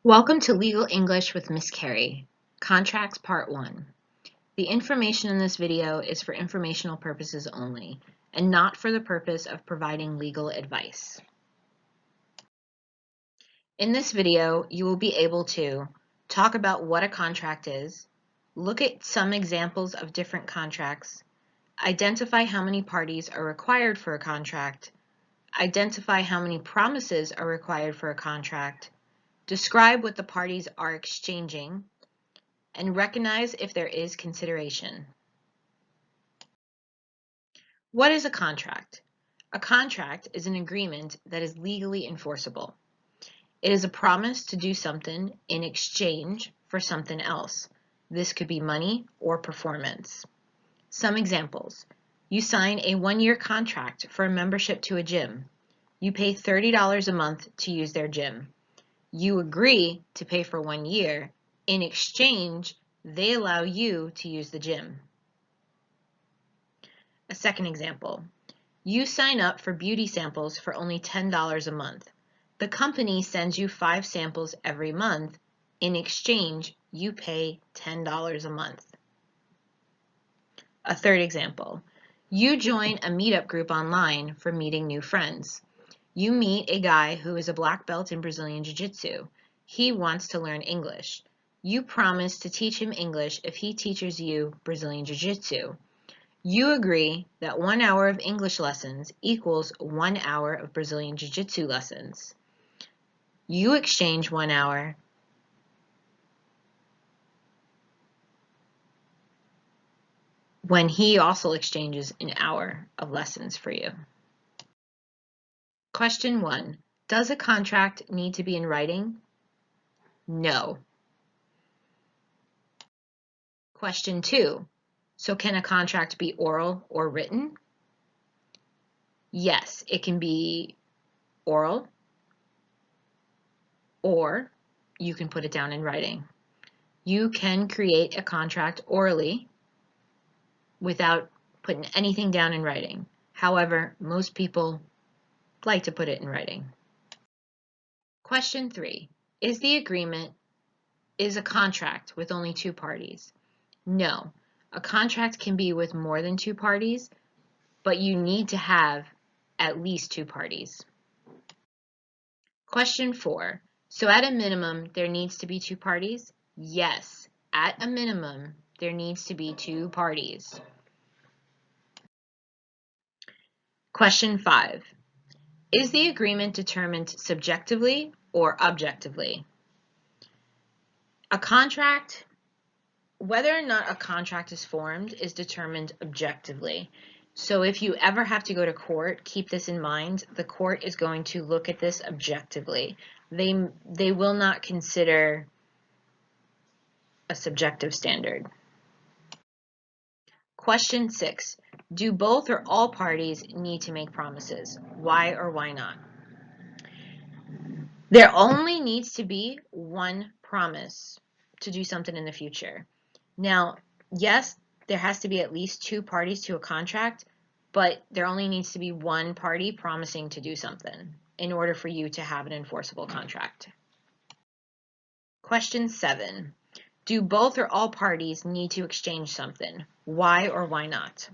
Welcome to Legal English with Miss Kerri, Contracts Part 1. The information in this video is for informational purposes only, and not for the purpose of providing legal advice. In this video, you will be able to talk about what a contract is, look at some examples of different contracts, identify how many parties are required for a contract, identify how many promises are required for a contract, describe what the parties are exchanging, and recognize if there is consideration. What is a contract? A contract is an agreement that is legally enforceable. It is a promise to do something in exchange for something else. This could be money or performance. Some examples. You sign a one-year contract for a membership to a gym. You pay $30 a month to use their gym. You agree to pay for 1 year. In exchange, they allow you to use the gym. A second example. You sign up for beauty samples for only $10 a month. The company sends you 5 samples every month. In exchange, you pay $10 a month. A third example. You join a meetup group online for meeting new friends. You meet a guy who is a black belt in Brazilian Jiu-Jitsu. He wants to learn English. You promise to teach him English if he teaches you Brazilian Jiu-Jitsu. You agree that 1 hour of English lessons equals 1 hour of Brazilian Jiu-Jitsu lessons. You exchange 1 hour when he also exchanges an hour of lessons for you. Question 1. Does a contract need to be in writing? No. Question 2. So can a contract be oral or written? Yes, it can be oral, or you can put it down in writing. You can create a contract orally without putting anything down in writing. However, most people like to put it in writing. Question 3. Is a contract with only 2 parties? No. A contract can be with more than 2 parties, but you need to have at least 2 parties. Question 4. So at a minimum, there needs to be 2 parties? Yes. At a minimum, there needs to be 2 parties. Question 5. Is the agreement determined subjectively or objectively? Whether or not a contract is formed is determined objectively. So if you ever have to go to court, keep this in mind. The court is going to look at this objectively. They will not consider a subjective standard. Question 6. Do both or all parties need to make promises? Why or why not? There only needs to be one promise to do something in the future. Now, yes, there has to be at least 2 parties to a contract, but there only needs to be one party promising to do something in order for you to have an enforceable contract. Question 7. Do both or all parties need to exchange something? Why or why not?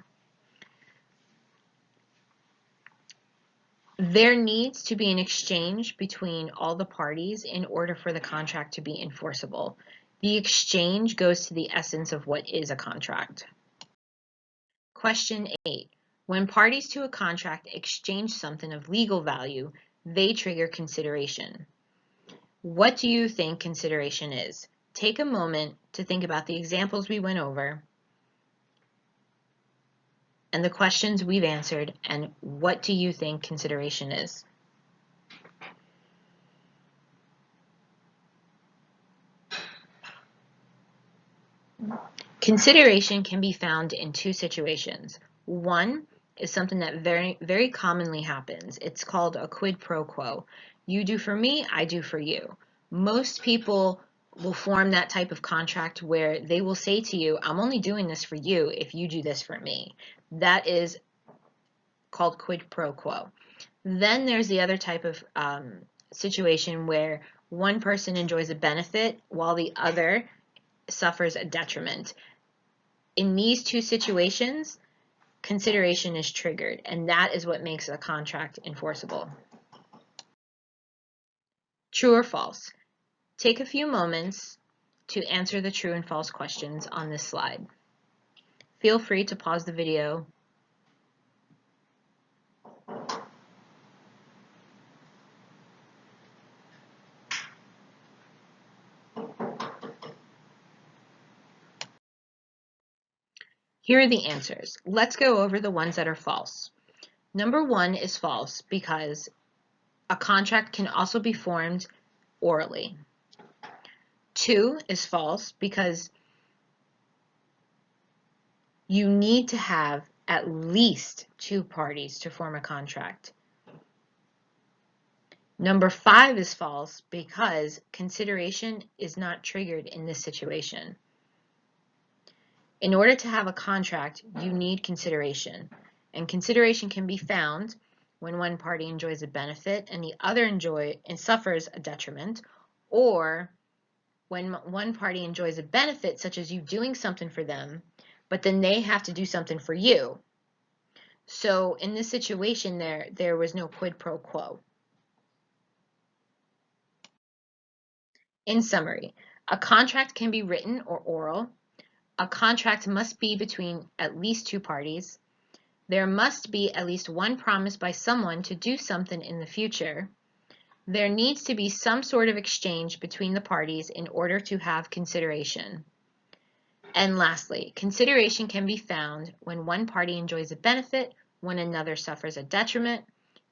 There needs to be an exchange between all the parties in order for the contract to be enforceable. The exchange goes to the essence of what is a contract. Question 8. When parties to a contract exchange something of legal value, they trigger consideration. What do you think consideration is? Take a moment to think about the examples we went over and the questions we've answered, and what do you think consideration is? Consideration can be found in 2 situations. One is something that very commonly happens. It's called a quid pro quo. You do for me, I do for you. Most people will form that type of contract where they will say to you, I'm only doing this for you if you do this for me. That is called quid pro quo. Then there's the other type of situation where one person enjoys a benefit while the other suffers a detriment. In these two situations, consideration is triggered, and that is what makes a contract enforceable. True or false? Take a few moments to answer the true and false questions on this slide. Feel free to pause the video. Here are the answers. Let's go over the ones that are false. Number 1 is false because a contract can also be formed orally. 2 is false because you need to have at least 2 parties to form a contract. Number 5 is false because consideration is not triggered in this situation. In order to have a contract, you need consideration, and consideration can be found when one party enjoys a benefit and the other suffers a detriment, or when one party enjoys a benefit, such as you doing something for them, but then they have to do something for you. So in this situation, there was no quid pro quo. In summary, a contract can be written or oral. A contract must be between at least 2 parties. There must be at least one promise by someone to do something in the future. There needs to be some sort of exchange between the parties in order to have consideration. And lastly, consideration can be found when one party enjoys a benefit, when another suffers a detriment.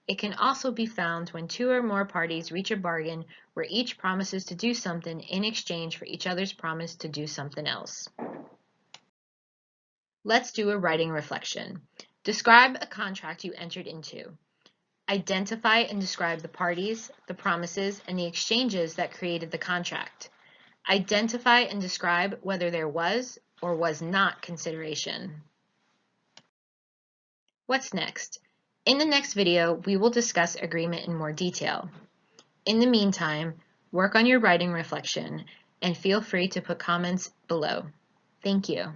It can also be found when 2 or more parties reach a bargain where each promises to do something in exchange for each other's promise to do something else. Let's do a writing reflection. Describe a contract you entered into. Identify and describe the parties, the promises, and the exchanges that created the contract. Identify and describe whether there was or was not consideration. What's next? In the next video, we will discuss agreement in more detail. In the meantime, work on your writing reflection and feel free to put comments below. Thank you.